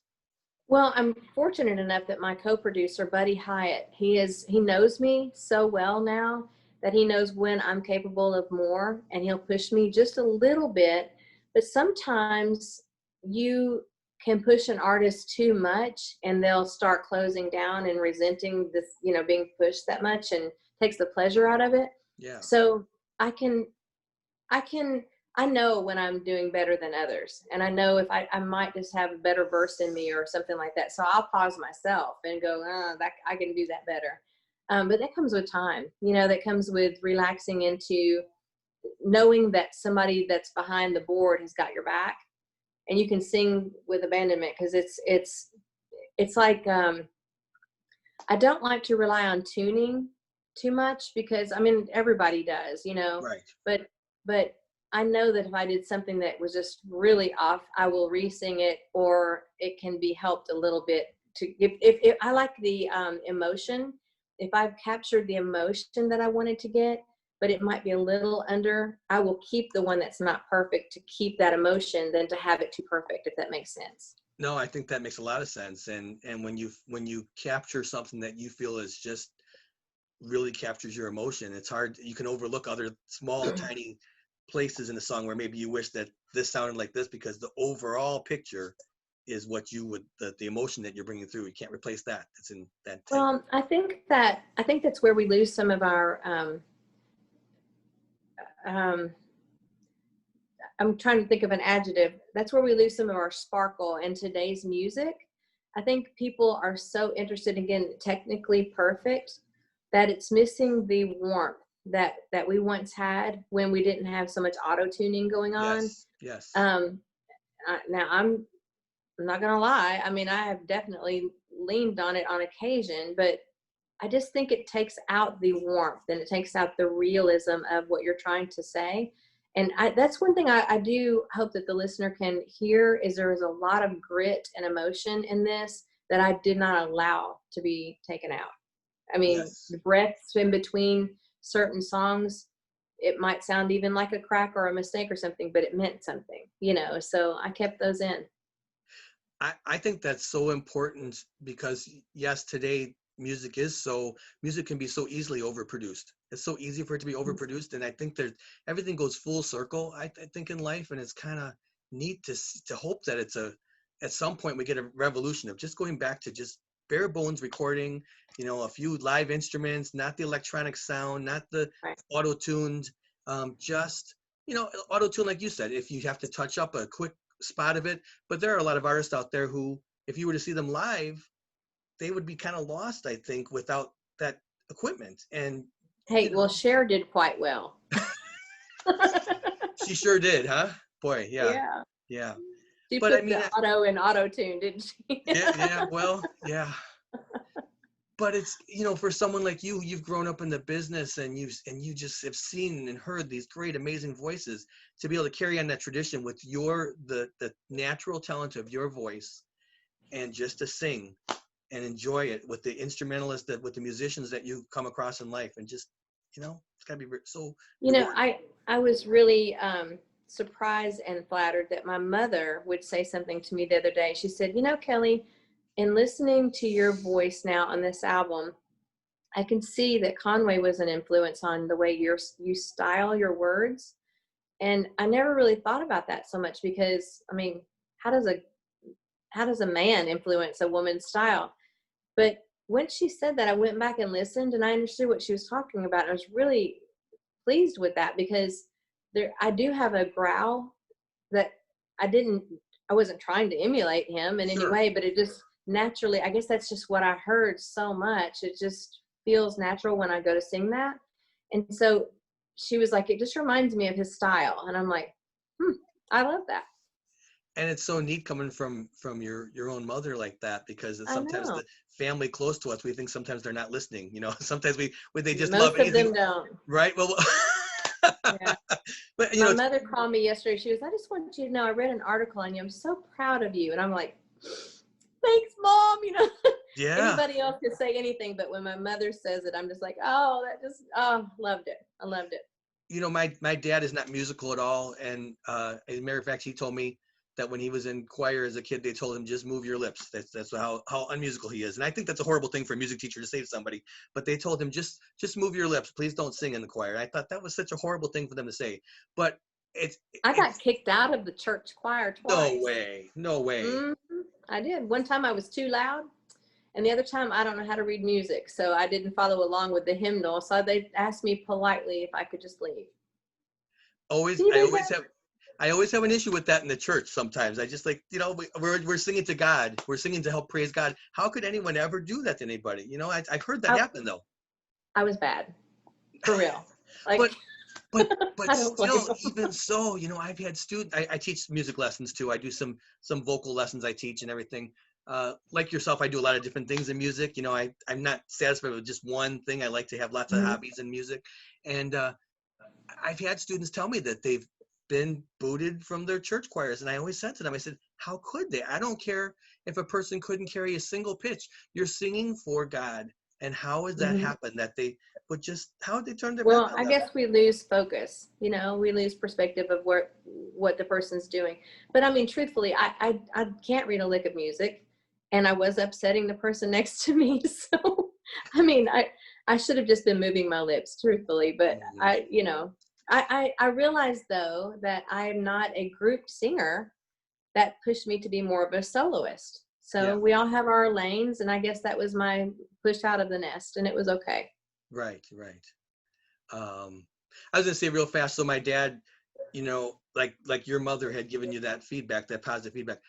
well, I'm fortunate enough that my co-producer, Buddy Hyatt, he knows me so well now that he knows when I'm capable of more, and he'll push me just a little bit. But sometimes you can push an artist too much and they'll start closing down and resenting this, being pushed that much, and takes the pleasure out of it. Yeah. So I can I can I know when I'm doing better than others. And I know if I might just have a better verse in me or something like that. So I'll pause myself and go, that I can do that better. But that comes with time, that comes with relaxing into knowing that somebody that's behind the board has got your back, and you can sing with abandonment. Cause it's like, I don't like to rely on tuning too much, because everybody does, Right. but I know that if I did something that was just really off, I will re-sing it, or it can be helped a little bit to if I like the emotion. If I've captured the emotion that I wanted to get, but it might be a little under, I will keep the one that's not perfect to keep that emotion than to have it too perfect, if that makes sense. No, I think that makes a lot of sense. And when you capture something that you feel is just really captures your emotion, it's hard. You can overlook other small, tiny places in the song where maybe you wish that this sounded like this, because the overall picture is what you would, the emotion that you're bringing through. You can't replace that. It's in that tank. Well, I think that's where we lose some of our I'm trying to think of an adjective. That's where we lose some of our sparkle in today's music. I think people are so interested in getting technically perfect that it's missing the warmth that we once had when we didn't have so much auto tuning going on. Yes. Now I'm not gonna lie. I have definitely leaned on it on occasion, but I just think it takes out the warmth and it takes out the realism of what you're trying to say. And that's one thing I do hope that the listener can hear, is there is a lot of grit and emotion in this that I did not allow to be taken out. Yes. The breaths in between certain songs, it might sound even like a crack or a mistake or something, but it meant something, so I kept those in. I think that's so important, because yes, today music can be so easily overproduced. It's so easy for it to be overproduced. And I think everything goes full circle, I think, in life. And it's kind of neat to hope that at some point we get a revolution of just going back to just bare bones recording, a few live instruments, not the electronic sound, not the Right. auto-tuned, just, auto-tune, like you said, if you have to touch up a quick spot of it. But there are a lot of artists out there who, if you were to see them live, they would be kind of lost, I think, without that equipment. And Hey, well, Cher did quite well. she sure did, huh? Boy, yeah. Yeah. Yeah. She But put the auto in auto tune, didn't she? yeah, well, yeah. But it's, for someone like you, you've grown up in the business, and you just have seen and heard these great, amazing voices, to be able to carry on that tradition with the natural talent of your voice, and just to sing and enjoy it with the instrumentalists, with the musicians that you come across in life, and just, it's gotta be so rewarding. I was really surprised and flattered that my mother would say something to me the other day. She said, Kelly, in listening to your voice now on this album, I can see that Conway was an influence on the way you style your words. And I never really thought about that so much, because how does a man influence a woman's style? But when she said that, I went back and listened, and I understood what she was talking about. And I was really pleased with that, because I do have a growl that I wasn't trying to emulate him in any Sure. way, but it just naturally, I guess that's just what I heard so much. It just feels natural when I go to sing that. And so she was like, it just reminds me of his style. And I'm like, I love that. And it's so neat coming from your own mother like that, because sometimes the family close to us, we think sometimes they're not listening. Sometimes they just Most love anything. Most of them don't. Right. Well, Yeah. But My mother called me yesterday. She was, I just want you to know, I read an article on you. I'm so proud of you. And I'm like, thanks, Mom. yeah. Anybody else could say anything, but when my mother says it, I'm just like, oh, loved it. I loved it. My dad is not musical at all, and as a matter of fact, he told me that when he was in choir as a kid, they told him just move your lips. That's how unmusical he is, and I think that's a horrible thing for a music teacher to say to somebody. But they told him just move your lips. Please don't sing in the choir. And I thought that was such a horrible thing for them to say. But I got it's kicked out of the church choir no twice. way, no way. I did. One time I was too loud, and the other time I don't know how to read music, so I didn't follow along with the hymnal. So they asked me politely if I could just leave. Always, Can you I believe always that? have. I always have an issue with that in the church sometimes. I just like, we're singing to God. We're singing to help praise God. How could anyone ever do that to anybody? I've heard that happen though. I was bad, for real. Like, But but I don't blame still, them. even so, I've had students. I teach music lessons too. I do some vocal lessons I teach and everything. Like yourself, I do a lot of different things in music. I'm not satisfied with just one thing. I like to have lots of Mhm. hobbies in music. And I've had students tell me that they've been booted from their church choirs. And I always said to them, I said, how could they? I don't care if a person couldn't carry a single pitch. You're singing for God. And how has that Mhm. happened that they would how did they turn their back Well, on I them? guess we lose focus. We lose perspective of what the person's doing. But I mean, truthfully, I can't read a lick of music, and I was upsetting the person next to me. So, I mean, I should have just been moving my lips, truthfully. But Mhm. I realized though that I'm not a group singer. That pushed me to be more of a soloist. Yeah, So we all have our lanes, and I guess that was my push out of the nest, and it was okay. right, right. I was gonna say real fast. So my dad, like your mother had given you that feedback, that positive feedback.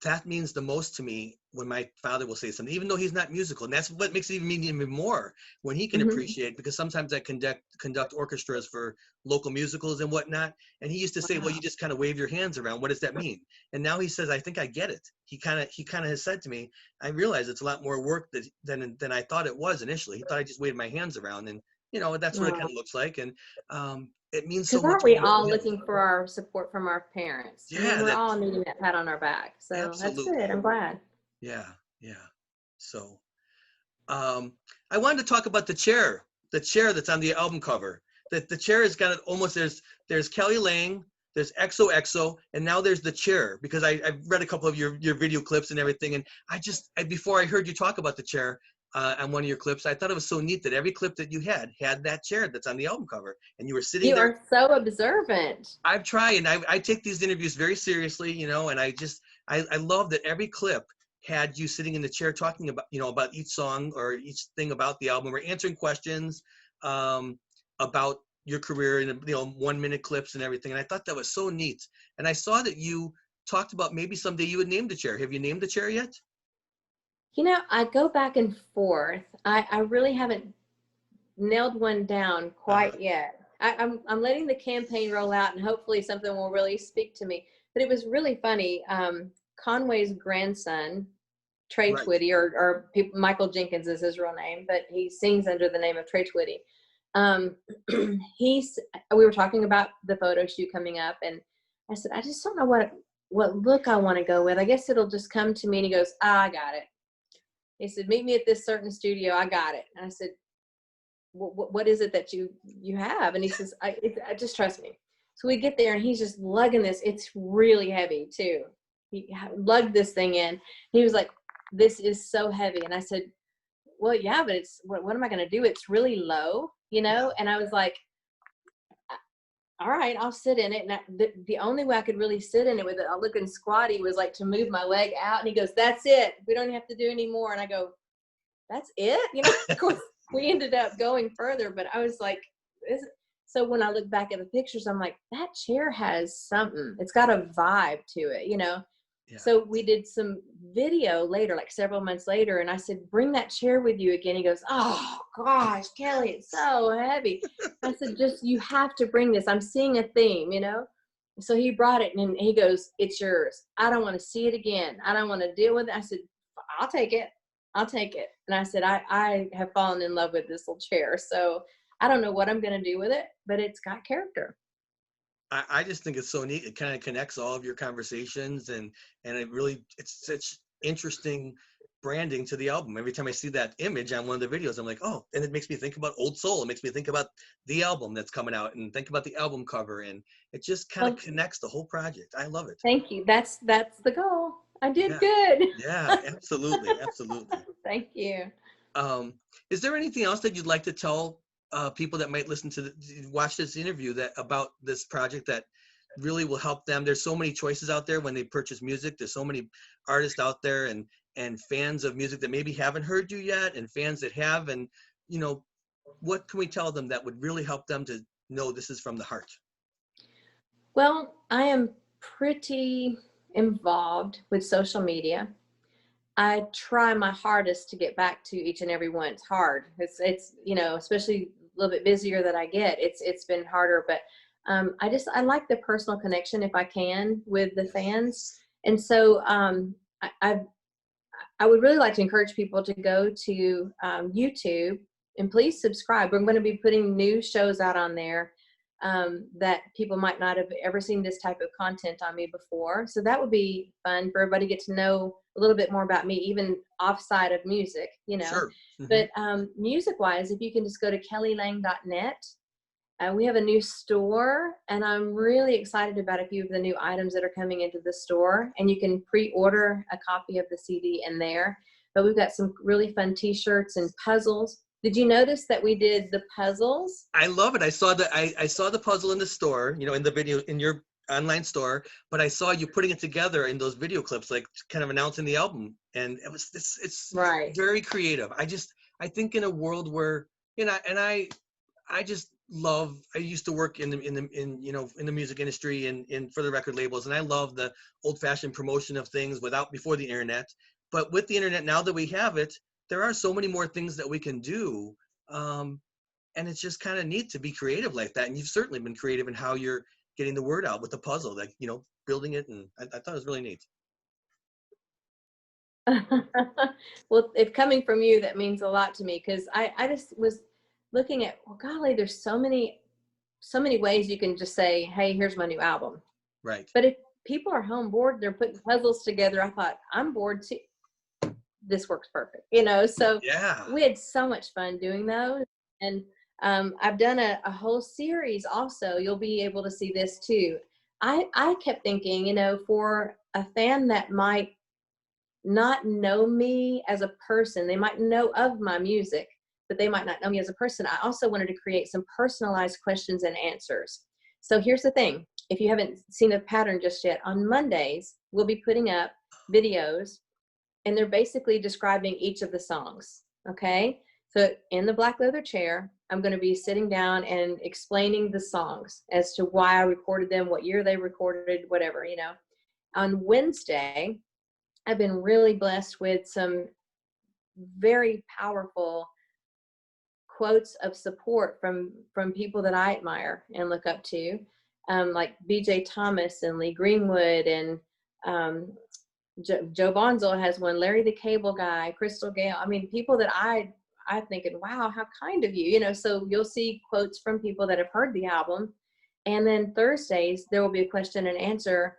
That means the most to me when my father will say something, even though he's not musical, and that's what makes it mean even more when he can Hmm. appreciate. Because sometimes I conduct orchestras for local musicals and whatnot, and he used to say, "Well, you Wow. just kind of wave your hands around. What does that mean?" And now he says, "I think I get it." He kind of has said to me, "I realize it's a lot more work than I thought it was initially. He thought I just waved my hands around, and that's what it kind of looks like." And it means so Because much aren't when we you all have, looking for our support from our parents? I mean, yeah, we're that all needing that pat on our back. So that's good. absolutely, I'm glad. yeah, yeah. So um, I wanted to talk about the chair that's on the album cover. That the chair has got it almost. There's Kelly Lang, there's XOXO, and now there's the chair, because I've read a couple of your video clips and everything, and before I heard you talk about the chair on one of your clips, I thought it was so neat that every clip that you had that chair that's on the album cover, and you were sitting You there. are so observant. I've tried, and I take these interviews very seriously, and I love that every clip had you sitting in the chair talking about, about each song or each thing about the album, or answering questions about your career in, 1 minute clips and everything. And I thought that was so neat. And I saw that you talked about maybe someday you would name the chair. Have you named the chair yet? I go back and forth. I really haven't nailed one down Uh-huh. quite yet. I'm letting the campaign roll out, and hopefully something will really speak to me. But it was really funny. Conway's grandson, Trey Right. Twitty, Michael Jenkins is his real name, but he sings under the name of Trey Twitty. Um, we were talking about the photo shoot coming up, and I said, I just don't know what look I want to go with. I guess it'll just come to me. And he goes, I got it. He said, meet me at this certain studio. I got it. And I said, what is it that you have? And he says, I just trust me. So we get there, and he's just lugging this. It's really heavy too. He lugged this thing in. He was like, this is so heavy. And I said, well, yeah, but what am I going to do? It's really low, Yeah. And I was like, all right, I'll sit in it. And the only way I could really sit in it with it looking squatty was like to move my leg out. And he goes, that's it. We don't have to do any more. And I go, that's it? Of course, we ended up going further, but I was like, so when I look back at the pictures, I'm like, that chair has something. It's got a vibe to it. Yeah. So we did some video later, like several months later, and I said, bring that chair with you again. He goes, oh gosh, Kelly, it's so heavy. I said, just, you have to bring this. I'm seeing a theme. So he brought it, and he goes, it's yours. I don't want to see it again. I don't want to deal with it. I said, I'll take it. I'll take it. And I said, I have fallen in love with this little chair. So I don't know what I'm going to do with it, but it's got character. I just think it's so neat. It kind of connects all of your conversations, and it's such interesting branding to the album. Every time I see that image on one of the videos, I'm like, oh, and it makes me think about Old Soul. It makes me think about the album that's coming out and think about the album cover, and it just kind of Well, connects the whole project. I love it. thank you. That's the goal. I did Yeah, good. yeah, absolutely, absolutely. Thank you. Um, is there anything else that you'd like to tell people that might listen to watch this interview that about this project that really will help them? There's so many choices out there when they purchase music. There's so many artists out there and fans of music that maybe haven't heard you yet, and fans that have. And you know, what can we tell them that would really help them to know this is from the heart? Well, I am pretty involved with social media. I try my hardest to get back to each and every one. It's hard. It's especially a little bit busier that I get. It's been harder, but I like the personal connection if I can with the fans, and so I would really like to encourage people to go to YouTube and please subscribe. We're going to be putting new shows out on there that people might not have ever seen this type of content on me before. So that would be fun for everybody to get to know a little bit more about me, even offside of music, Sure. Mm-hmm. But music-wise, if you can just go to kellylang.net. We have a new store, and I'm really excited about a few of the new items that are coming into the store, and you can pre-order a copy of the CD in there. But we've got some really fun t-shirts and puzzles. Did you notice that we did the puzzles? I love it. I saw the puzzle in the store, in the video in your online store, but I saw you putting it together in those video clips, like kind of announcing the album, and it's right. Very creative. I think in a world where I just love. I used to work in the music industry and for the record labels, and I love the old-fashioned promotion of things before the internet. But with the internet, now that we have it, there are so many more things that we can do, and it's just kind of neat to be creative like that. And you've certainly been creative in how you're getting the word out with the puzzle, like building it, and I thought it was really neat. Well, if coming from you, that means a lot to me, because I just was looking at, well, golly, there's so many ways you can just say, hey, here's my new album. Right. But if people are home bored, they're putting puzzles together. I thought, I'm bored too. This works perfect, so Yeah. we had so much fun doing those. And I've done a whole series also. You'll be able to see this too. I kept thinking, for a fan that might not know me as a person, they might know of my music, but they might not know me as a person. I also wanted to create some personalized questions and answers. So here's the thing. If you haven't seen a pattern just yet, on Mondays, we'll be putting up videos, and they're basically describing each of the songs. Okay. So in the black leather chair, I'm going to be sitting down and explaining the songs as to why I recorded them, what year they recorded, whatever, On Wednesday, I've been really blessed with some very powerful quotes of support from people that I admire and look up to, like BJ Thomas and Lee Greenwood, and Joe Bonzo has one, Larry the Cable Guy, Crystal Gale. I mean, people that I thinking, wow, how kind of you, so you'll see quotes from people that have heard the album. And then Thursdays, there will be a question and answer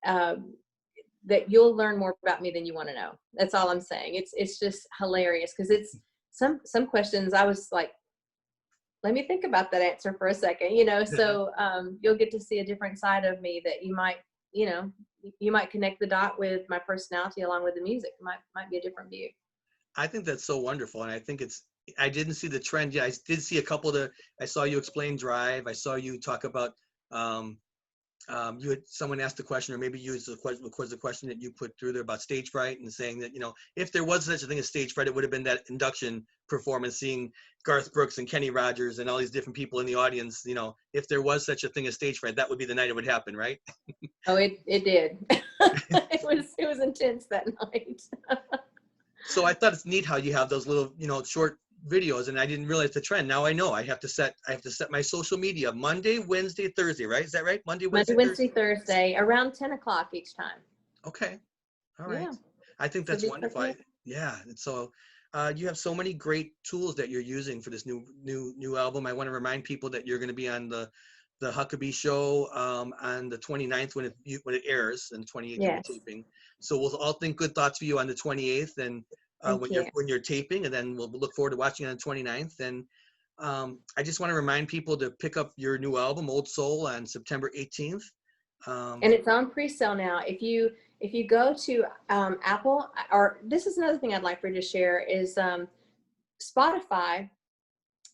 that you'll learn more about me than you want to know. That's all I'm saying. It's just hilarious, because it's some questions I was like, let me think about that answer for a second, so you'll get to see a different side of me that you might, you might connect the dot with my personality along with the music. It might be a different view. I think that's so wonderful. And I think I didn't see the trend yet. I did see a couple I saw you explain Drive. I saw you talk about, someone asked a question, or maybe you was the question that you put through there about stage fright, and saying that, if there was such a thing as stage fright, it would have been that induction performance, seeing Garth Brooks and Kenny Rogers and all these different people in the audience. If there was such a thing as stage fright, that would be the night it would happen, right? Oh, it did. It was intense that night. So I thought it's neat how you have those little, short videos, and I didn't realize the trend. Now I know I have to set my social media Monday, Wednesday, Thursday, right? Is that right? Monday, Wednesday, Thursday, around 10 o'clock each time. Okay. All right. Yeah. I think that's wonderful. Yeah. And so You have so many great tools that you're using for this new album. I want to remind people that you're going to be on the Huckabee show on the 29th when it airs, and 28th you'll be Yes. taping. So we'll all think good thoughts for you on the 28th, and when you're taping, and then we'll look forward to watching on the 29th. And I just want to remind people to pick up your new album, Old Soul, on September 18th. And it's on pre-sale now. If you go to Apple, or this is another thing I'd like for you to share is Spotify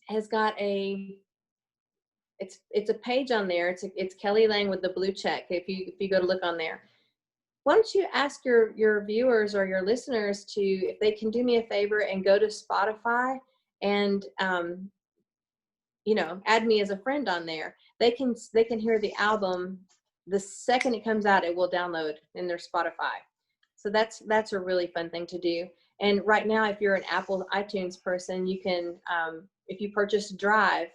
has got it's a page on there. It's Kelly Lang with the blue check. If you go to look on there, why don't you ask your viewers or your listeners to, if they can do me a favor and go to Spotify and add me as a friend on there. They can hear the album the second it comes out. It will download in their Spotify. So that's a really fun thing to do. And right now, if you're an Apple iTunes person, you can, if you purchase Drive,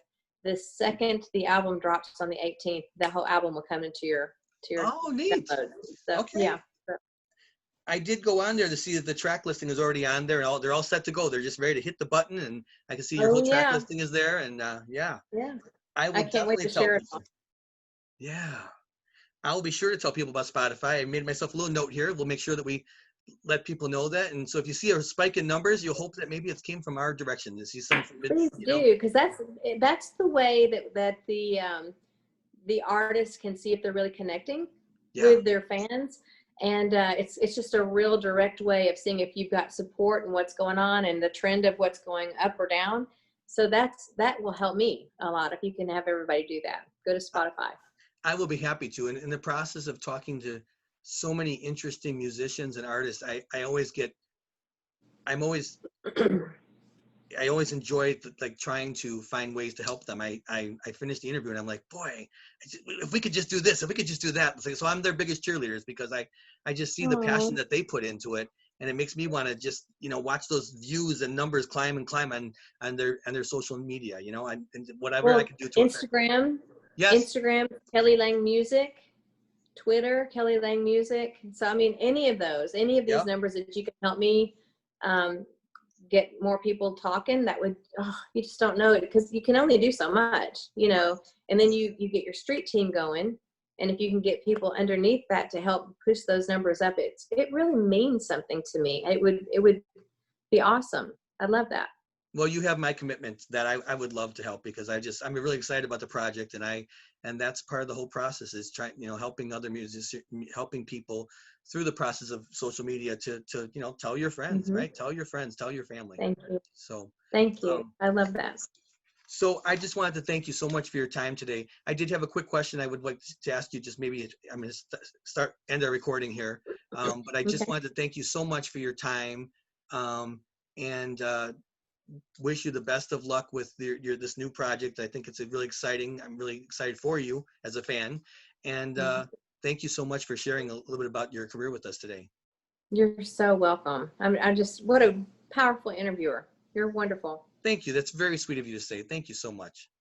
the second the album drops on the 18th, that whole album will come into your Oh, neat. download. So, Okay. yeah. I did go on there to see that the track listing is already on there, and they're all set to go. They're just ready to hit the button, and I can see your whole track listing is there. And yeah, I will can't wait to share it all. Yeah, I will be sure to tell people about Spotify. I made myself a little note here. We'll make sure that we let people know that. And so if you see a spike in numbers, you'll hope that maybe it came from our direction. You see some, Please do, because that's the way that the artists can see if they're really connecting with their fans. And it's just a real direct way of seeing if you've got support and what's going on and the trend of what's going up or down. So that will help me a lot if you can have everybody do that. Go to Spotify. I will be happy to. And in the process of talking to so many interesting musicians and artists, I always enjoy like trying to find ways to help them. I finished the interview and I'm like, boy, if we could just do this, if we could just do that. So I'm their biggest cheerleaders, because I just see the passion that they put into it, and it makes me want to just watch those views and numbers climb and climb on their social media, and whatever I can do to Instagram. Yes. Instagram, Kelly Lang Music. Twitter, Kelly Lang Music. So I mean, any of these numbers that you can help me get more people talking, that would, you just don't know it, because you can only do so much, and then you get your street team going. And if you can get people underneath that to help push those numbers up, it really means something to me. It would be awesome. I love that. Well, you have my commitment that I would love to help, because I'm really excited about the project, and that's part of the whole process, is trying, helping other musicians, helping people through the process of social media to tell your friends, right? Tell your friends, tell your family. Thank you. So thank you. I love that. So I just wanted to thank you so much for your time today. I did have a quick question I would like to ask you. Just maybe I'm going to end our recording here, but I just wanted to thank you so much for your time, and wish you the best of luck with this new project. I think it's really exciting. I'm really excited for you as a fan, and thank you so much for sharing a little bit about your career with us today. You're so welcome. I'm just, what a powerful interviewer. You're wonderful. Thank you. That's very sweet of you to say. Thank you so much.